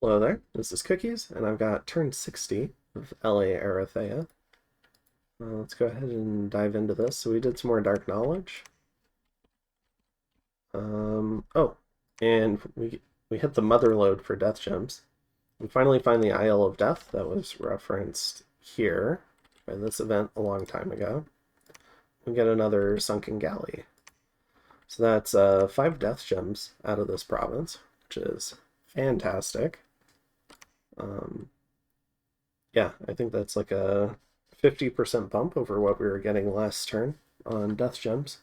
Hello there, this is Cookies, and I've got turn 60 of LA Erytheia. Let's go ahead and dive into this. So we did some more Dark Knowledge. Oh, and we hit the mother lode for Death Gems. We finally find the Isle of Death that was referenced here by this event a long time ago. We get another Sunken Galley. So that's 5 Death Gems out of this province, which is fantastic. Um, Yeah, I think that's like a 50% bump over what we were getting last turn on Death Gems.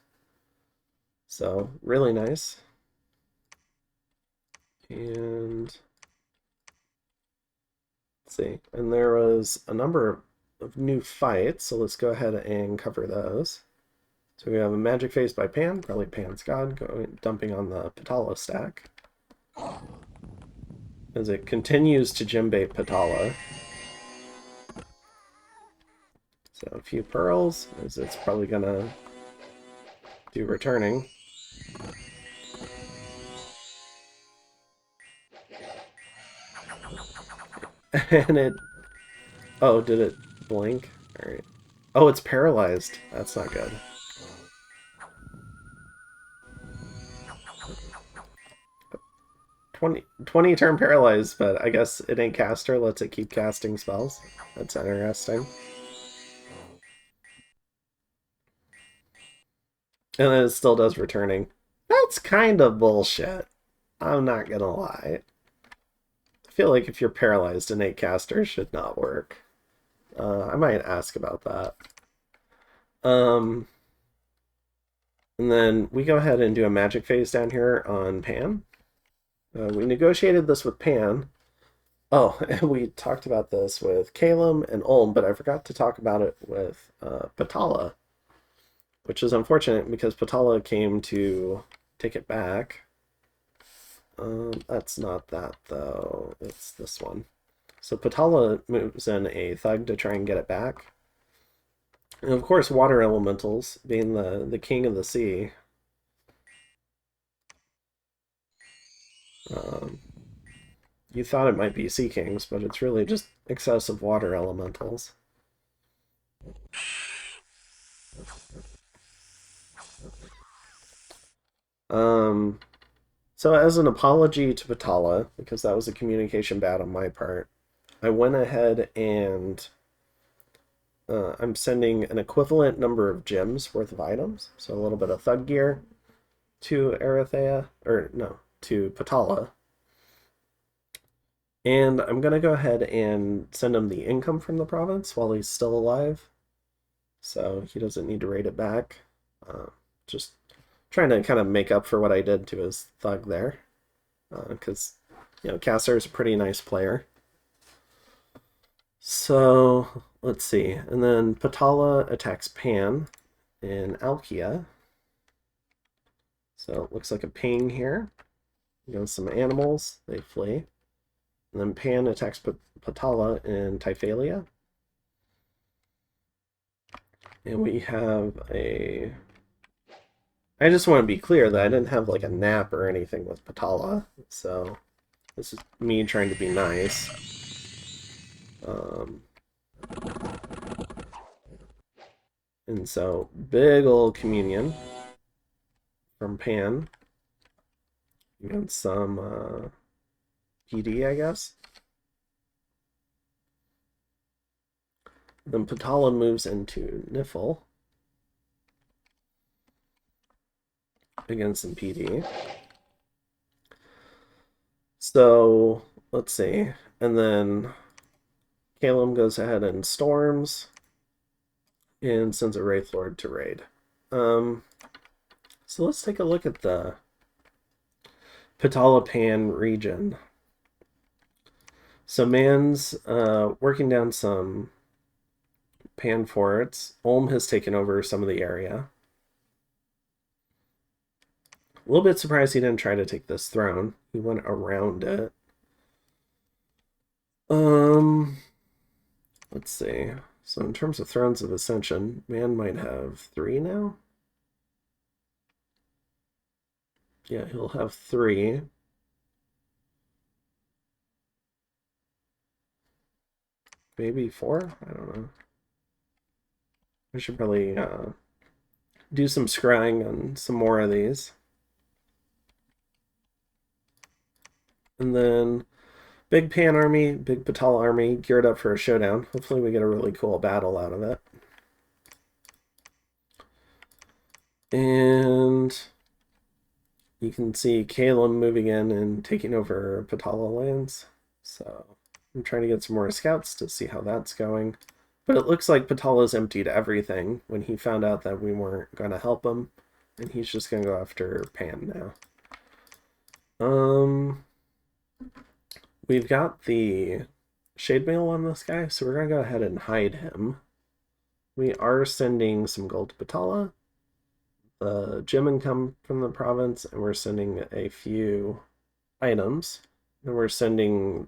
So, really nice. And let's see. And there was a number of new fights, so let's go ahead and cover those. So we have a Magic Phase by Pan, probably Pan's God, dumping on the Patala stack. As it continues to Jimbait Patala. So a few pearls, as it's probably gonna do returning. And it... Oh, did it blink? Alright. Oh, it's paralyzed. That's not good. 20 turn paralyzed, but I guess it ain't caster, lets it keep casting spells. That's interesting. And then it still does returning. That's kind of bullshit. I'm not gonna lie. I feel like if you're paralyzed, innate caster should not work. I might ask about that. Um, and then we go ahead and do a magic phase down here on Pan. We negotiated this with Pan. Oh, and we talked about this with Kalem and Ulm, but I forgot to talk about it with Patala, which is unfortunate because Patala came to take it back. That's not that, though. It's this one. So Patala moves in a Thug to try and get it back. And of course, water elementals, being the king of the sea. Um, you thought it might be sea kings, but it's really just excessive water elementals. Um, so as an apology to Patala, because that was a communication bad on my part, I went ahead and I'm sending an equivalent number of gems worth of items, so a little bit of thug gear to Erytheia, or no, to Patala. And I'm going to go ahead and send him the income from the province while he's still alive, so he doesn't need to raid it back. Just trying to kind of make up for what I did to his thug there, because Caster is a pretty nice player. So let's see, and then Patala attacks Pan in Alkia. So it looks like a ping here. Some animals, they flee. And then Pan attacks Patala in Typhalia. And we have a... I just want to be clear that I didn't have like a nap or anything with Patala. So this is me trying to be nice. And so big old communion from Pan. You got some PD, I guess. Then Patala moves into Niffle against some PD. So let's see. And then Calum goes ahead and storms and sends a Wraith Lord to raid. So let's take a look at the Patalapan region. So Man's working down some Pan forts. Ulm has taken over some of the area. A little bit surprised he didn't try to take this throne. He went around it. Let's see. So in terms of Thrones of Ascension, Man might have 3 now. Yeah, he'll have 3. maybe 4? I don't know. I should probably do some scrying on some more of these. And then big Pan army, big Patal army, geared up for a showdown. Hopefully we get a really cool battle out of it. And you can see Calum moving in and taking over Patala lands. So I'm trying to get some more scouts to see how that's going. But it looks like Patala's emptied everything when he found out that we weren't going to help him. And he's just going to go after Pan now. We've got the Shade Mail on this guy, so we're going to go ahead and hide him. We are sending some gold to Patala. The gem income from the province, and we're sending a few items. And we're sending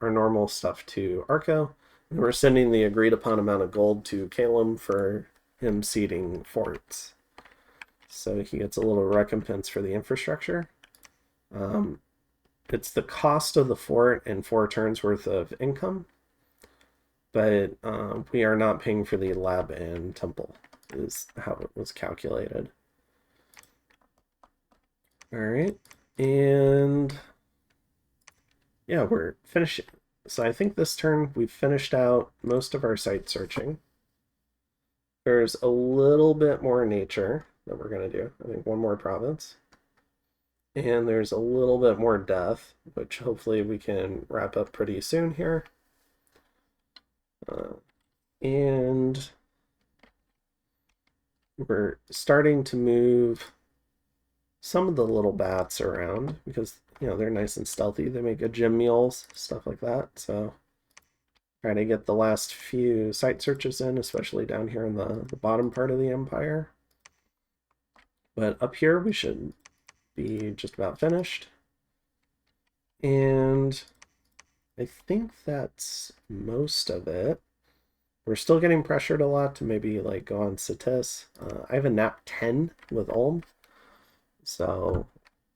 our normal stuff to Arco. And we're sending the agreed upon amount of gold to Calum for him seeding forts. So he gets a little recompense for the infrastructure. It's the cost of the fort and 4 turns worth of income. But we are not paying for the lab and temple, is how it was calculated. All right. And yeah, we're finishing. So I think this turn we've finished out most of our site searching. There's a little bit more nature that we're going to do. I think 1 more province. And there's a little bit more death, which hopefully we can wrap up pretty soon here. And we're starting to move some of the little bats around because, you know, they're nice and stealthy. They make good gem meals, stuff like that. So trying to get the last few site searches in, especially down here in the bottom part of the empire. But up here we should be just about finished. And I think that's most of it. We're still getting pressured a lot to maybe like go on Satis. I have a nap 10 with Ulm, so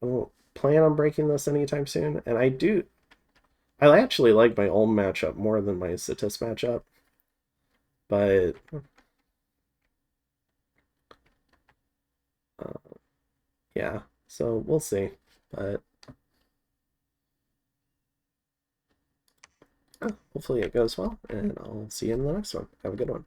I won't plan on breaking this anytime soon. And I actually like my Ulm matchup more than my Satis matchup, but yeah, so we'll see. But hopefully it goes well, and I'll see you in the next one. Have a good one.